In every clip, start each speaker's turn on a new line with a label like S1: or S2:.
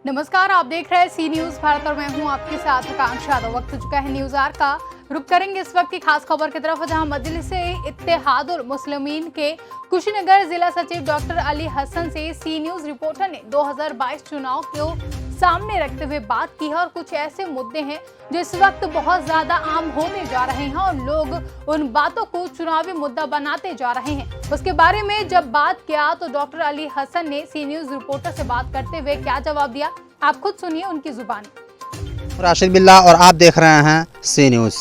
S1: नमस्कार, आप देख रहे हैं सी न्यूज भारत और मैं हूं आपके साथ आकांक्षा यादव। वक्त हो चुका है न्यूज आर का। रुक करेंगे इस वक्त की खास खबर की तरफ, जहां मजलिस इत्तेहादुल मुस्लिमीन के कुशीनगर जिला सचिव डॉक्टर अली हसन से सी न्यूज रिपोर्टर ने 2022 चुनाव को सामने रखते हुए बात की है और कुछ ऐसे मुद्दे हैं जो इस वक्त बहुत ज्यादा आम होते जा रहे हैं और लोग उन बातों को चुनावी मुद्दा बनाते जा रहे हैं। उसके बारे में जब बात किया तो डॉक्टर अली हसन ने सी न्यूज रिपोर्टर से बात करते हुए क्या जवाब दिया, आप खुद सुनिए उनकी जुबानी।
S2: राशिद बिल्ला और आप देख रहे हैं सी न्यूज़।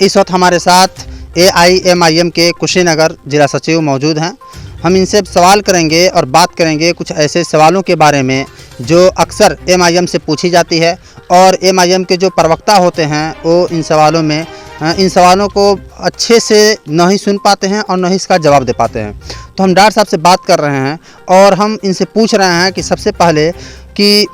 S2: इस वक्त हमारे साथ AIMIM के कुशीनगर जिला सचिव मौजूद हैं। हम इनसे सवाल करेंगे और बात करेंगे कुछ ऐसे सवालों के बारे में जो अक्सर MIM से पूछी जाती है और MIM के जो प्रवक्ता होते हैं वो इन सवालों को अच्छे से न ही सुन पाते हैं और न ही इसका जवाब दे पाते हैं। तो हम डॉक्टर साहब से बात कर रहे हैं और हम इनसे पूछ रहे हैं कि सबसे पहले कि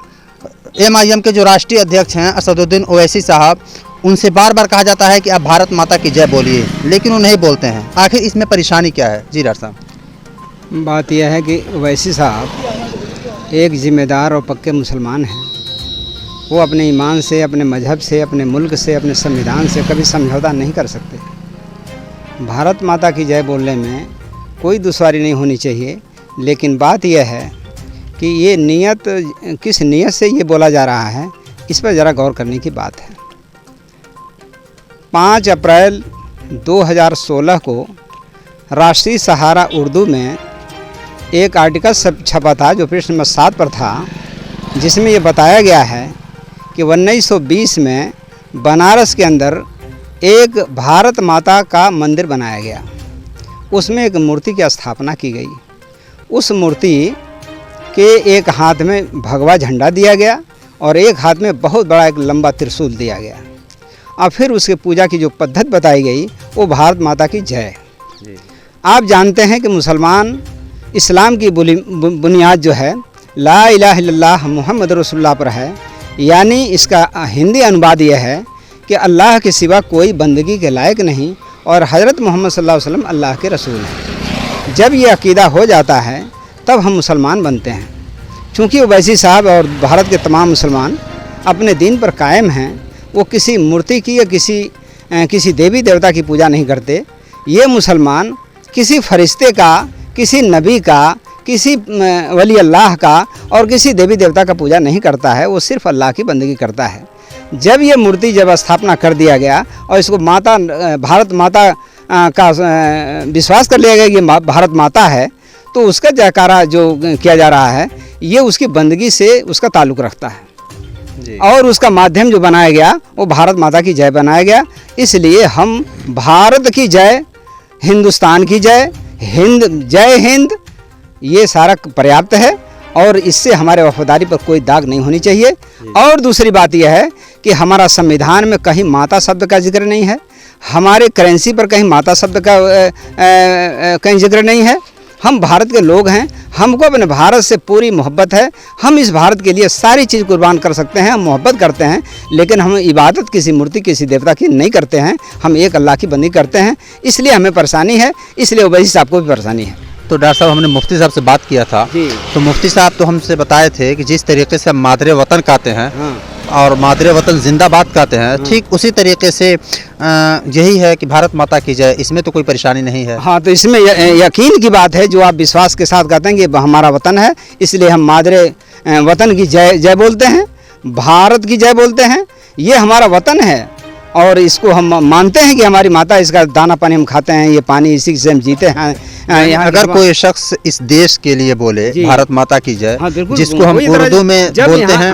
S2: MIM के जो राष्ट्रीय अध्यक्ष हैं असदुद्दीन ओवैसी साहब, उनसे बार बार कहा जाता है कि आप भारत माता की जय बोलिए, लेकिन वो नहीं बोलते हैं। आखिर इसमें परेशानी क्या है? जी डॉक्टर साहब।
S3: बात यह है कि ओवैसी साहब एक ज़िम्मेदार और पक्के मुसलमान हैं। वो अपने ईमान से, अपने मजहब से, अपने मुल्क से, अपने संविधान से कभी समझौता नहीं कर सकते। भारत माता की जय बोलने में कोई दुश्वारी नहीं होनी चाहिए, लेकिन बात यह है कि ये नियत, किस नियत से ये बोला जा रहा है, इस पर ज़रा गौर करने की बात है। 5 अप्रैल 2016 को राष्ट्रीय सहारा उर्दू में एक आर्टिकल छपा था जो पृष्ठ नंबर 7 पर था, जिसमें ये बताया गया है कि 1920 में बनारस के अंदर एक भारत माता का मंदिर बनाया गया। उसमें एक मूर्ति की स्थापना की गई। उस मूर्ति के एक हाथ में भगवा झंडा दिया गया और एक हाथ में बहुत बड़ा एक लंबा त्रिशूल दिया गया। और फिर उसके पूजा की जो पद्धति बताई गई वो भारत माता की जय। आप जानते हैं कि मुसलमान इस्लाम की बुनियाद जो है ला इलाहा इल्लल्लाह मुहम्मद रसूलुल्लाह पर है, यानी इसका हिंदी अनुवाद यह है कि अल्लाह के सिवा कोई बंदगी के लायक नहीं और हज़रत मोहम्मद सल्लल्लाहु अलैहि वसल्लम अल्लाह के रसूल हैं। जब ये अकीदा हो जाता है तब हम मुसलमान बनते हैं। चूँकि ओवैसी साहब और भारत के तमाम मुसलमान अपने दीन पर कायम हैं, वो किसी मूर्ति की या किसी देवी देवता की पूजा नहीं करते। ये मुसलमान किसी फरिश्ते का, किसी नबी का, किसी वली अल्लाह का और किसी देवी देवता का पूजा नहीं करता है, वो सिर्फ अल्लाह की बंदगी करता है। जब ये मूर्ति जब स्थापना कर दिया गया और इसको माता, भारत माता का विश्वास कर लिया गया कि ये भारत माता है, तो उसका जयकारा जो किया जा रहा है ये उसकी बंदगी से उसका ताल्लुक़ रखता है और उसका माध्यम जो बनाया गया वो भारत माता की जय बनाया गया। इसलिए हम भारत की जय, हिंदुस्तान की जय, जय हिंद, ये सारा पर्याप्त है और इससे हमारे वफादारी पर कोई दाग नहीं होनी चाहिए। और दूसरी बात यह है कि हमारा संविधान में कहीं माता शब्द का जिक्र नहीं है, हमारे करेंसी पर कहीं माता शब्द का कहीं जिक्र नहीं है। हम भारत के लोग हैं, हमको अपने भारत से पूरी मोहब्बत है। हम इस भारत के लिए सारी चीज़ कुर्बान कर सकते हैं, हम मोहब्बत करते हैं, लेकिन हम इबादत किसी मूर्ति, किसी देवता की नहीं करते हैं। हम एक अल्लाह की बंदगी करते हैं, इसलिए हमें परेशानी है, इसलिए ओवैसी साहब को भी परेशानी है।
S2: तो डॉक्टर साहब, हमने मुफ्ती साहब से बात किया था, तो मुफ्ती साहब तो हमसे बताए थे कि जिस तरीके से हम मादरे वतन कहते हैं और मादरे वतन जिंदाबाद कहते हैं, ठीक उसी तरीके से यही है कि भारत माता की जय, इसमें तो कोई परेशानी नहीं है।
S3: हाँ, तो इसमें यकीन की बात है, जो आप विश्वास के साथ कहते हैं कि हमारा वतन है, इसलिए हम मादरे वतन की जय बोलते हैं, भारत की जय बोलते हैं। ये हमारा वतन है और इसको हम मानते हैं कि हमारी माता, इसका दाना पानी हम खाते हैं, ये पानी इसी से हम जीते हैं।
S2: अगर कोई शख्स इस देश के लिए बोले भारत माता की जय, हाँ, जिसको हम उर्दू में बोलते हैं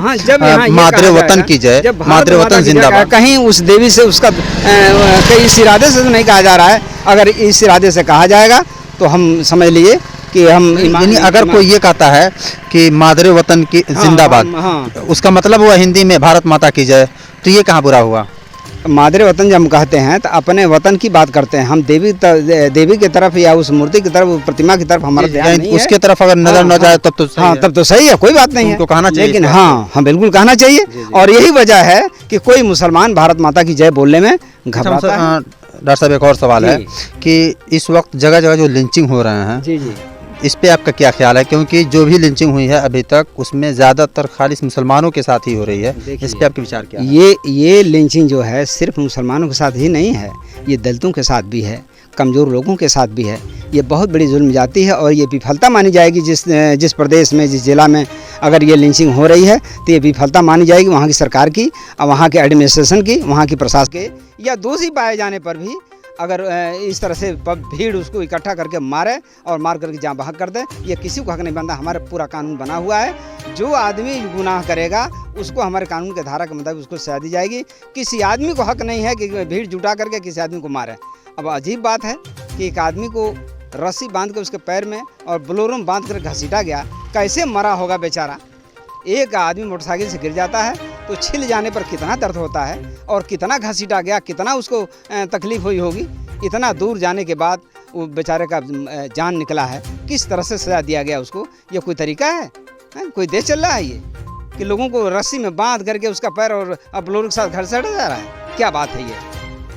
S2: मादरे वतन की जय, मादरे वतन जिंदाबाद,
S3: कहीं उस देवी से उसका कहीं इस इरादे से नहीं कहा जा रहा है। अगर इस इरादे से कहा जाएगा तो हम समझ लिए कि हम,
S2: यानी अगर कोई ये कहता है कि मादरे वतन की जिंदाबाद, उसका मतलब हुआ हिंदी में भारत माता की जय, तो ये कहाँ बुरा हुआ?
S3: मादरे वतन जब हम कहते हैं तो अपने वतन की बात करते हैं। हम देवी की तरफ या उस मूर्ति की तरफ, प्रतिमा की तरफ हमारा ध्यान नहीं है।
S2: उसके तरफ अगर नजर न जाए तब तो
S3: हाँ, तब तो सही है, कोई बात नहीं है,
S2: उनको कहना चाहिए।
S3: लेकिन हाँ, हम बिल्कुल कहना चाहिए। और यही वजह है कि कोई मुसलमान भारत माता की जय बोलने में घबराता है।
S2: डॉक्टर साहब, एक और सवाल है कि इस वक्त जगह जगह जो लिंचिंग हो रहे हैं, इस पे आपका क्या ख्याल है, क्योंकि जो भी लिंचिंग हुई है अभी तक उसमें ज़्यादातर खालिश मुसलमानों के साथ ही हो रही है, इस पे आपके विचार क्या है?
S3: ये लिंचिंग जो है सिर्फ मुसलमानों के साथ ही नहीं है, ये दलितों के साथ भी है, कमज़ोर लोगों के साथ भी है। ये बहुत बड़ी जुल्म जाती है और ये विफलता मानी जाएगी। जिस प्रदेश में, जिस जिला में अगर ये लिंचिंग हो रही है तो ये विफलता मानी जाएगी वहाँ की सरकार की, और वहाँ के एडमिनिस्ट्रेशन की, वहाँ की प्रशासन के, या दोषी पाए जाने पर भी अगर इस तरह से भीड़ उसको इकट्ठा करके मारे और मार करके जहाँ बहक कर दे, ये किसी को हक नहीं बनता। हमारा पूरा कानून बना हुआ है, जो आदमी गुनाह करेगा उसको हमारे कानून के धारा के मुताबिक उसको सजा दी जाएगी। किसी आदमी को हक नहीं है कि भीड़ जुटा करके किसी आदमी को मारे। अब अजीब बात है कि एक आदमी को रस्सी बांध कर उसके पैर में और बोलेरो में बांध कर घसीटा गया, कैसे मरा होगा बेचारा। एक आदमी मोटरसाइकिल से गिर जाता है तो छिल जाने पर कितना दर्द होता है और कितना घसीटा गया, कितना उसको तकलीफ हुई होगी। इतना दूर जाने के बाद वो बेचारे का जान निकला है, किस तरह से सजा दिया गया उसको। ये कोई तरीका है? कोई देश चल रहा है ये कि लोगों को रस्सी में बांध करके उसका पैर और बोलेरो के साथ घसीटा जा रहा है? क्या बात है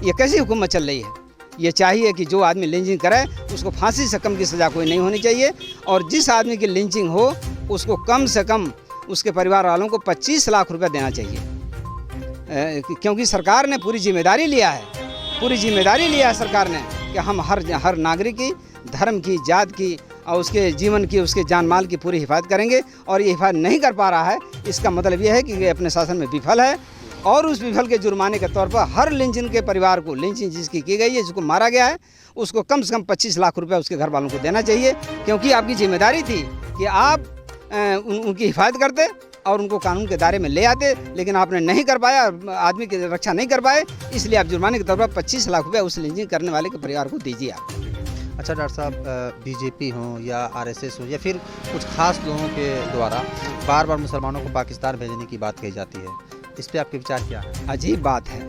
S3: ये कैसी हुकूमत चल रही है? ये चाहिए कि जो आदमी लिंचिंग करे उसको फांसी से कम की सज़ा कोई नहीं होनी चाहिए, और जिस आदमी की लिंचिंग हो उसको कम से कम उसके परिवार वालों को 25 लाख रुपए देना चाहिए, क्योंकि सरकार ने पूरी जिम्मेदारी लिया है सरकार ने कि हम हर नागरिक की, धर्म की, जात की और उसके जीवन की, उसके जान माल की पूरी हिफाजत करेंगे। और ये हिफाजत नहीं कर पा रहा है, इसका मतलब ये है कि ये अपने शासन में विफल है, और उस विफल के जुर्माने के तौर पर हर लिंचिंग के परिवार को, लिंचिंग जिसकी की गई है, जिसको मारा गया है, उसको कम से कम 25 लाख रुपए उसके घर वालों को देना चाहिए, क्योंकि आपकी जिम्मेदारी थी कि आप उनकी हिफाजत करते और उनको कानून के दायरे में ले आते, लेकिन आपने नहीं कर पाया, आदमी की रक्षा नहीं कर पाए, इसलिए आप जुर्माने के तौर पर 25 लाख रुपये उस लिंचिंग करने वाले के परिवार को दीजिए आप।
S2: अच्छा डॉक्टर साहब, बीजेपी हो या आरएसएस हो या फिर कुछ खास लोगों के द्वारा बार बार मुसलमानों को पाकिस्तान भेजने की बात कही जाती है, इस पे आपके विचार क्या है?
S3: अजीब बात है।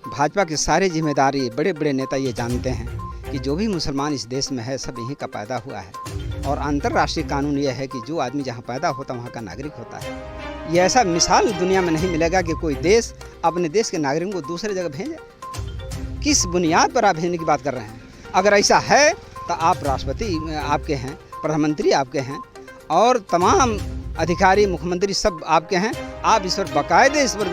S3: भाजपा के सारे जिम्मेदारी, बड़े बड़े नेता ये जानते हैं कि जो भी मुसलमान इस देश में है सब यहीं का पैदा हुआ है, और अंतर्राष्ट्रीय कानून यह है कि जो आदमी जहाँ पैदा होता है वहाँ का नागरिक होता है। ये ऐसा मिसाल दुनिया में नहीं मिलेगा कि कोई देश अपने देश के नागरिकों को दूसरे जगह भेजे। किस बुनियाद पर आप भेजने की बात कर रहे हैं? अगर ऐसा है तो आप राष्ट्रपति आपके हैं, प्रधानमंत्री आपके हैं, और तमाम अधिकारी, मुख्यमंत्री सब आपके हैं। आप इस पर बाकायदे इस पर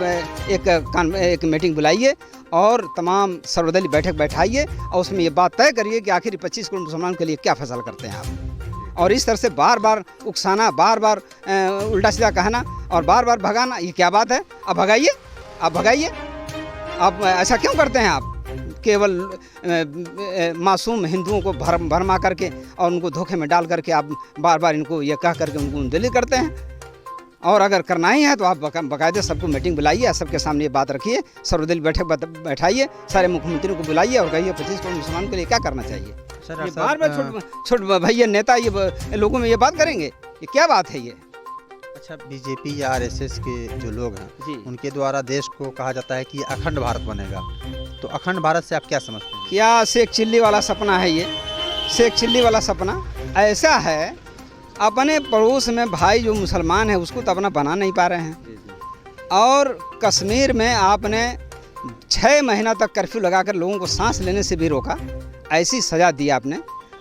S3: एक मीटिंग बुलाइए और तमाम सर्वदलीय बैठक बैठाइए और उसमें ये बात तय करिए कि आखिर 25 करोड़ मुसलमानों के लिए क्या फैसला करते हैं आप। और इस तरह से बार बार उकसाना, बार बार उल्टा सीधा कहना और बार बार भगाना, ये क्या बात है? आप भगाइए। आप ऐसा क्यों करते हैं? आप केवल मासूम हिंदुओं को भरमा करके और उनको धोखे में डाल करके आप बार बार इनको ये कह करके उनको दलित करते हैं। और अगर करना ही है तो आप बाकायदे सबको मीटिंग बुलाइए, सबके सामने ये बात रखिए, सर्वदलीय बैठक बैठाइए, सारे मुख्यमंत्रियों को बुलाइए और कहिए 25 करोड़ मुसलमान के लिए क्या करना चाहिए। ये बार बार छोट भैया नेता ये लोगों में ये बात करेंगे, ये क्या बात है ये?
S2: अच्छा, बीजेपी या आरएसएस के जो लोग हैं उनके द्वारा देश को कहा जाता है कि अखंड भारत बनेगा, तो अखंड भारत से आप क्या समझते हैं?
S3: क्या शेख चिल्ली वाला सपना है ये? शेख चिल्ली वाला सपना ऐसा है, अपने पड़ोस में भाई जो मुसलमान है उसको तो अपना बना नहीं पा रहे हैं, और कश्मीर में आपने 6 महीना तक कर्फ्यू लगाकर लोगों को सांस लेने से भी रोका, ऐसी सज़ा दी आपने।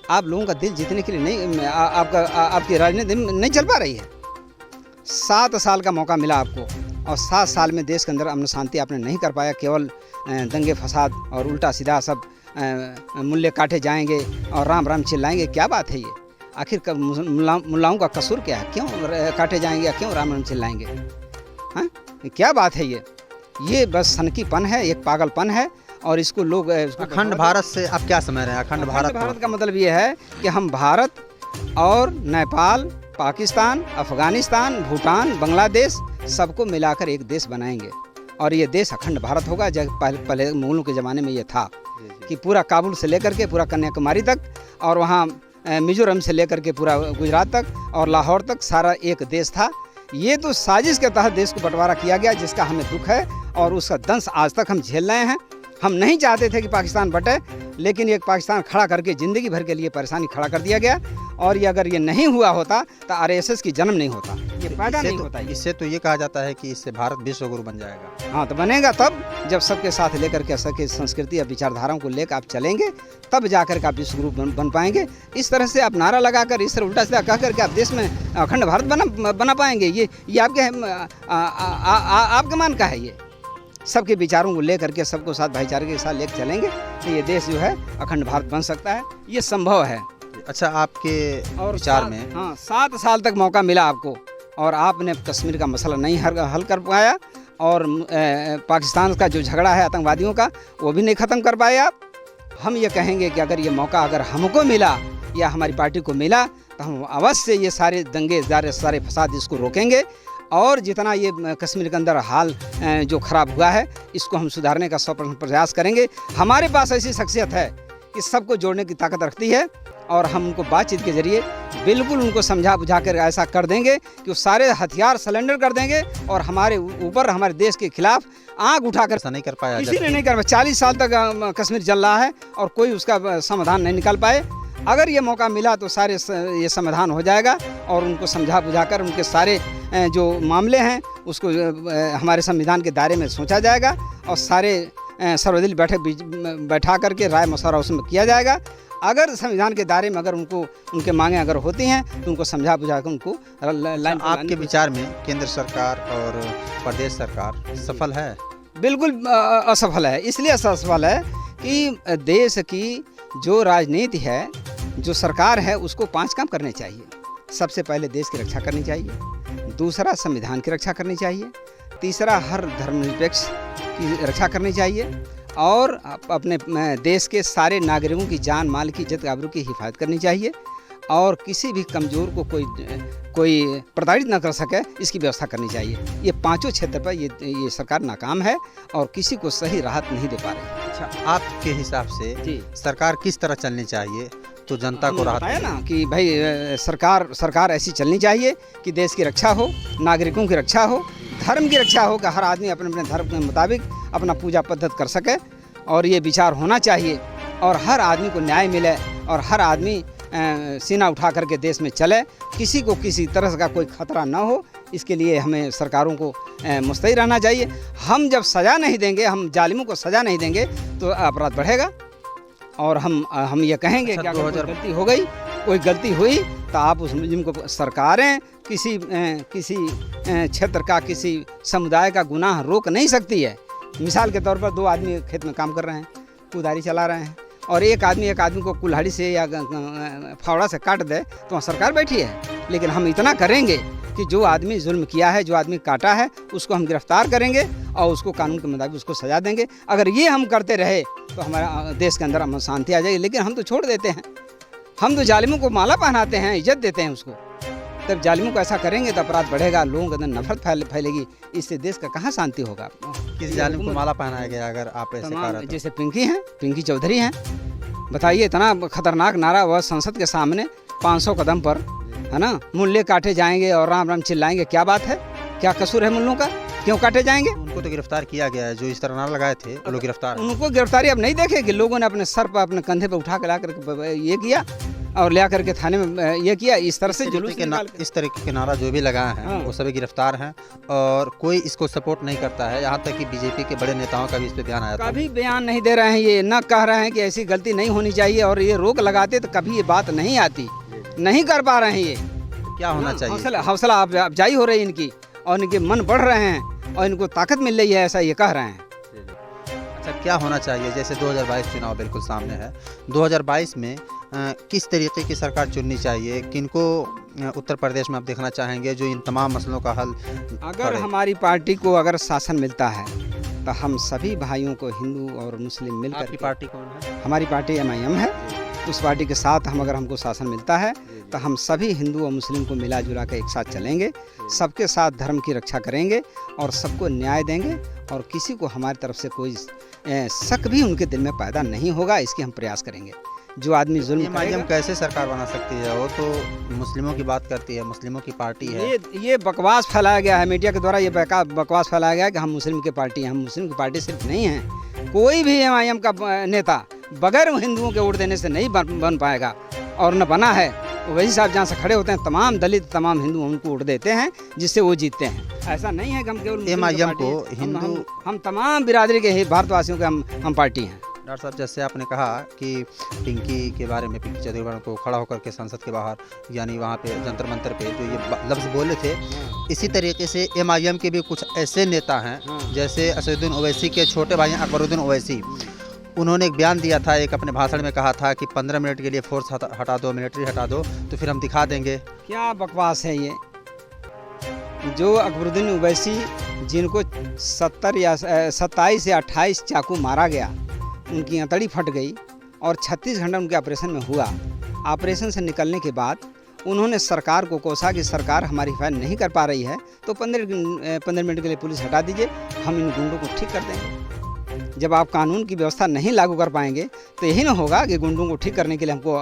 S3: आप लोगों का दिल जीतने के लिए नहीं, आपकी राजनीति नहीं चल पा रही है। 7 साल का मौका मिला आपको, और 7 साल में देश के अंदर अमन शांति आपने नहीं कर पाया। केवल दंगे फसाद और उल्टा सीधा सब मूल्य काटे जाएंगे और राम राम चिल्लाएंगे। क्या बात है ये? आखिर मुल्लाओं का कसूर क्या है? क्यों काटे जाएंगे या क्यों राम राम चिल्लाएंगे? हाँ, क्या बात है ये? ये बस सनकीपन है, एक पागलपन है, और इसको लोग
S2: अखंड भारत से आप क्या समझ रहे हैं? अखंड भारत
S3: का मतलब ये है कि हम भारत और नेपाल, पाकिस्तान, अफगानिस्तान, भूटान, बांग्लादेश सबको मिलाकर एक देश बनाएंगे, और ये देश अखंड भारत होगा। जब पहले मुगलों के ज़माने में ये था कि पूरा काबुल से लेकर के पूरा कन्याकुमारी तक, और वहाँ मिजोरम से लेकर के पूरा गुजरात तक और लाहौर तक सारा एक देश था। ये तो साजिश के तहत देश को बंटवारा किया गया, जिसका हमें दुख है और उसका दंश आज तक हम झेल रहे हैं। हम नहीं चाहते थे कि पाकिस्तान बटे, लेकिन ये पाकिस्तान खड़ा करके ज़िंदगी भर के लिए परेशानी खड़ा कर दिया गया। और ये अगर ये नहीं हुआ होता तो आरएसएस की जन्म नहीं होता, ये पैदा नहीं होता।
S2: इससे तो ये कहा जाता है कि इससे भारत विश्व गुरु बन जाएगा।
S3: हाँ, तो बनेगा तब जब सबके साथ लेकर के सबके संस्कृति या विचारधाराओं को लेकर आप चलेंगे, तब जाकर के आप विश्व गुरु बन पाएंगे। इस तरह से आप नारा लगाकर, इस तरह उल्टा सीधा कह करके आप देश में अखंड भारत बना पाएंगे? ये आपके मान का है? ये सबके विचारों को लेकर के सबको साथ भाईचारे के साथ लेकर चलेंगे तो ये देश जो है अखंड भारत बन सकता है, ये संभव है।
S2: अच्छा, आपके और विचार में?
S3: हाँ, 7 साल तक मौका मिला आपको और आपने कश्मीर का मसला नहीं हल कर पाया, और पाकिस्तान का जो झगड़ा है आतंकवादियों का वो भी नहीं ख़त्म कर पाए आप। हम ये कहेंगे कि अगर ये मौका अगर हमको मिला या हमारी पार्टी को मिला तो हम अवश्य ये सारे दंगे सारे फसाद इसको रोकेंगे, और जितना ये कश्मीर के अंदर हाल जो ख़राब हुआ है इसको हम सुधारने का 100% प्रयास करेंगे। हमारे पास ऐसी शख्सियत है कि सबको जोड़ने की ताकत रखती है, और हम उनको बातचीत के जरिए बिल्कुल उनको समझा बुझा कर ऐसा कर देंगे कि वो सारे हथियार सरेंडर कर देंगे और हमारे ऊपर, हमारे देश के खिलाफ आँख उठाकर।
S2: ऐसा नहीं कर पाया,
S3: किसी ने नहीं कर पाया। 40 साल तक कश्मीर जल रहा है और कोई उसका समाधान नहीं निकाल पाए। अगर ये मौका मिला तो सारे ये समाधान हो जाएगा, और उनको समझा बुझाकर उनके सारे जो मामले हैं उसको हमारे संविधान के दायरे में सोचा जाएगा, और सारे सर्वदलीय बैठक बैठा करके राय मशवरा उसमें किया जाएगा। अगर संविधान के दायरे में अगर उनके मांगे अगर होती हैं तो उनको समझा बुझा कर उनको लाइन।
S2: आपके विचार में केंद्र सरकार और प्रदेश सरकार सफल है?
S3: बिल्कुल असफल है। इसलिए असफल है कि देश की जो राजनीति है, जो सरकार है, उसको 5 काम करने चाहिए। सबसे पहले देश की रक्षा करनी चाहिए, दूसरा संविधान की रक्षा करनी चाहिए, तीसरा हर धर्मनिरपेक्ष की रक्षा करनी चाहिए, और अपने देश के सारे नागरिकों की जान माल की इज्जत आबरू की हिफाजत करनी चाहिए, और किसी भी कमज़ोर को कोई प्रताड़ित न कर सके इसकी व्यवस्था करनी चाहिए। ये 5 क्षेत्र पर ये सरकार नाकाम है और किसी को सही राहत नहीं दे पा रही।
S2: अच्छा, आपके हिसाब से सरकार किस तरह चलनी चाहिए तो जनता को राहत?
S3: बताया ना कि भाई सरकार ऐसी चलनी चाहिए कि देश की रक्षा हो, नागरिकों की रक्षा हो, धर्म की रक्षा हो, कि हर आदमी अपने अपने धर्म के मुताबिक अपना पूजा पद्धति कर सके, और ये विचार होना चाहिए, और हर आदमी को न्याय मिले, और हर आदमी सीना उठा करके देश में चले, किसी को किसी तरह का कोई खतरा ना हो। इसके लिए हमें सरकारों को मुस्तैद रहना चाहिए। हम जब सज़ा नहीं देंगे, हम जालिमों को सज़ा नहीं देंगे तो अपराध बढ़ेगा, और हम ये कहेंगे कि अगर कोई गलती हो गई, कोई गलती हुई तो आप उस मुलजिम को, सरकारें किसी क्षेत्र का, किसी समुदाय का गुनाह रोक नहीं सकती है। मिसाल के तौर पर 2 आदमी खेत में काम कर रहे हैं, कुदारी चला रहे हैं, और एक आदमी को कुल्हाड़ी से या फावड़ा से काट दे तो वहाँ सरकार बैठी है। लेकिन हम इतना करेंगे कि जो आदमी जुल्म किया है, जो आदमी काटा है, उसको हम गिरफ्तार करेंगे और उसको कानून के मुताबिक उसको सजा देंगे। अगर ये हम करते रहे तो हमारा देश के अंदर शांति आ जाएगी। लेकिन हम तो छोड़ देते हैं, हम तो जालिमों को माला पहनाते हैं, इज्जत देते हैं उसको। तब जालिमों को ऐसा करेंगे तो अपराध बढ़ेगा, लोगों के अंदर नफरत फैलेगी, इससे देश का कहाँ शांति होगा?
S2: किस जालिम को माला पहनाया गया अगर आप ऐसे कह रहे?
S3: जैसे पिंकी चौधरी हैं, बताइए, इतना खतरनाक नारा वह संसद के सामने 500 कदम पर, है ना, मुल्ले काटे जाएंगे और राम राम चिल्लाएंगे। क्या बात है? क्या कसूर है मुल्लों का? क्यों काटे जाएंगे?
S2: उनको तो गिरफ्तार किया गया है, जो इस तरह नारा लगाए थे वो लोग गिरफ्तार।
S3: उनको गिरफ्तारी अब नहीं देखेगी। लोगों ने अपने सर पर, अपने कंधे पर उठा के ला कर ये किया और ले आकर के थाने में ये किया। इस तरह से जुलूस
S2: इस तरीके के नारा जो भी लगाए हैं वो सभी गिरफ्तार हैं, और कोई इसको सपोर्ट नहीं करता है। यहाँ तक कि बीजेपी के बड़े नेताओं का भी इस पे बयान आया था।
S3: कभी बयान नहीं दे रहे हैं, ये न कह रहे हैं कि ऐसी गलती नहीं होनी चाहिए, और ये रोक लगाते तो कभी ये बात नहीं आती, नहीं कर पा रहे हैं। ये
S2: क्या होना चाहिए?
S3: हौसला अफजाई हो रही है इनकी, और इनके मन बढ़ रहे हैं और इनको ताकत मिल रही है, ऐसा ये कह रहे हैं।
S2: अच्छा, क्या होना चाहिए? जैसे 2022 चुनाव बिल्कुल सामने है, 2022 में किस तरीके की सरकार चुननी चाहिए? किनको उत्तर प्रदेश में आप देखना चाहेंगे जो इन तमाम मसलों का हल?
S3: अगर हमारी पार्टी को अगर शासन मिलता है तो हम सभी भाइयों को, हिंदू और मुस्लिम मिलकर।
S2: आपकी पार्टी कौन है?
S3: हमारी पार्टी MIM है। उस पार्टी के साथ अगर हमको शासन मिलता है तो हम सभी हिंदू और मुस्लिम को मिला जुला कर एक साथ चलेंगे, सबके साथ धर्म की रक्षा करेंगे और सबको न्याय देंगे, और किसी को हमारी तरफ से कोई शक भी उनके दिल में पैदा नहीं होगा। इसके हम प्रयास करेंगे। जो आदमी जुल्म
S2: एमआईएम
S3: करेगा।
S2: कैसे सरकार बना सकती है? वो तो मुस्लिमों की बात करती है, मुस्लिमों की पार्टी है।
S3: ये बकवास फैलाया गया है मीडिया के द्वारा, ये बकवास फैलाया गया है कि हम मुस्लिम की पार्टी हैं। हम मुस्लिम की पार्टी सिर्फ नहीं हैं, कोई भी एमआईएम का नेता बगैर हिंदुओं के वोट देने से नहीं बन पाएगा, और न बना है। ओवैसी साहब जहाँ से खड़े होते हैं, तमाम दलित तमाम हिंदू उनको वोट देते हैं, जिससे वो जीतते हैं। ऐसा नहीं है कि हम केवल मुस्लिम की
S2: एमआईएम
S3: पार्टी
S2: को
S3: हैं।
S2: हिंदू
S3: हम तमाम बिरादरी के ही भारतवासियों के हम पार्टी हैं।
S2: डॉक्टर साहब, जैसे आपने कहा कि पिंकी के बारे में, पिंकी चौधरी को खड़ा होकर के संसद के बाहर यानी वहाँ पे जंतर मंतर पे जो ये लफ्ज़ बोले थे, इसी तरीके से एमआईएम के भी कुछ ऐसे नेता हैं, जैसे असदुद्दीन ओवैसी के छोटे भाई अकबरुद्दीन ओवैसी। उन्होंने एक बयान दिया था, एक अपने भाषण में कहा था कि 15 मिनट के लिए फोर्स हटा दो, मिलिट्री हटा दो, तो फिर हम दिखा देंगे।
S3: क्या बकवास है ये? जो अकबरुद्दीन ओवैसी जिनको 27 या 28 चाकू मारा गया, उनकी अंतड़ी फट गई और 36 घंटा उनके ऑपरेशन में हुआ। ऑपरेशन से निकलने के बाद उन्होंने सरकार को कोसा कि सरकार हमारी हिफाजत नहीं कर पा रही है, तो 15 मिनट के लिए पुलिस हटा दीजिए, हम इन गुंडों को ठीक कर देंगे। जब आप कानून की व्यवस्था नहीं लागू कर पाएंगे तो यही ना होगा कि गुंडों को ठीक करने के लिए हमको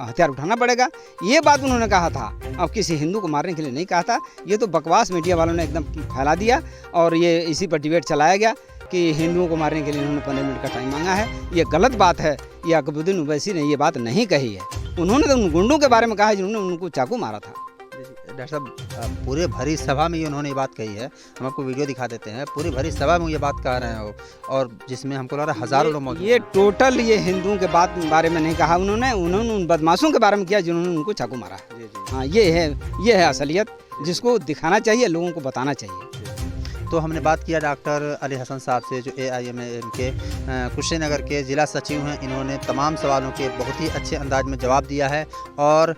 S3: हथियार उठाना पड़ेगा। ये बात उन्होंने कहा था, अब किसी हिंदू को मारने के लिए नहीं कहा था। ये तो बकवास मीडिया वालों ने एकदम फैला दिया, और ये इसी पर डिबेट चलाया गया कि हिंदुओं को मारने के लिए उन्होंने 15 मिनट का टाइम मांगा है। ये गलत बात है। ये अकबरुद्दीन ओवैसी ने ये बात नहीं कही है। उन्होंने तो उन गुंडों के बारे में कहा है जिन्होंने उनको चाकू मारा था।
S2: डॉक्टर साहब, पूरे भरी सभा में उन्होंने ये बात कही है। हम आपको वीडियो दिखा देते हैं, पूरी भरी सभा में ये बात कह रहे हैं वो, और जिसमें हमको लग रहा है हज़ारों लोग मौजूद हैं।
S3: ये टोटल ये हिंदुओं के बारे में नहीं कहा उन्होंने उन बदमाशों के बारे में किया जिन्होंने उनको चाकू मारा है। हाँ, ये है असलियत, जिसको दिखाना चाहिए, लोगों को बताना चाहिए।
S2: तो हमने बात किया डॉक्टर अली हसन साहब से, जो AIMAM के कुशीनगर के ज़िला सचिव हैं। इन्होंने तमाम सवालों के बहुत ही अच्छे अंदाज में जवाब दिया है, और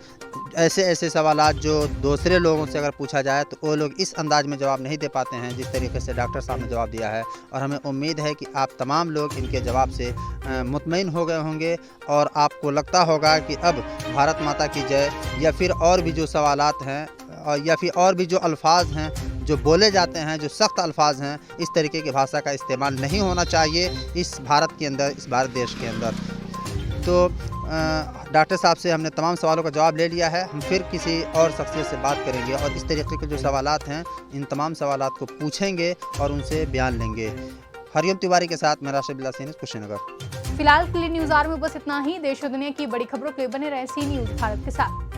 S2: ऐसे सवालात जो दूसरे लोगों से अगर पूछा जाए तो वो लोग इस अंदाज में जवाब नहीं दे पाते हैं जिस तरीके से डॉक्टर साहब ने जवाब दिया है। और हमें उम्मीद है कि आप तमाम लोग इनके जवाब से मुतमईन हो गए होंगे, और आपको लगता होगा कि अब भारत माता की जय, या फिर और भी जो सवालात हैं, या फिर और भी जो अल्फाज हैं जो बोले जाते हैं, जो सख्त अल्फाज हैं, इस तरीके की भाषा का इस्तेमाल नहीं होना चाहिए इस भारत के अंदर, इस भारत देश के अंदर। तो डॉक्टर साहब से हमने तमाम सवालों का जवाब ले लिया है। हम फिर किसी और शख्सियत से बात करेंगे और इस तरीके के जो सवालात हैं, इन तमाम सवालात को पूछेंगे और उनसे बयान लेंगे। हरिओम तिवारी के साथ मैं राशिद बिल्ला सीनी, कुशीनगर।
S1: फिलहाल के लिए न्यूज़ आर में बस इतना ही। देश और दुनिया की बड़ी खबरों के लिए बने रहे सी न्यूज़ भारत के साथ।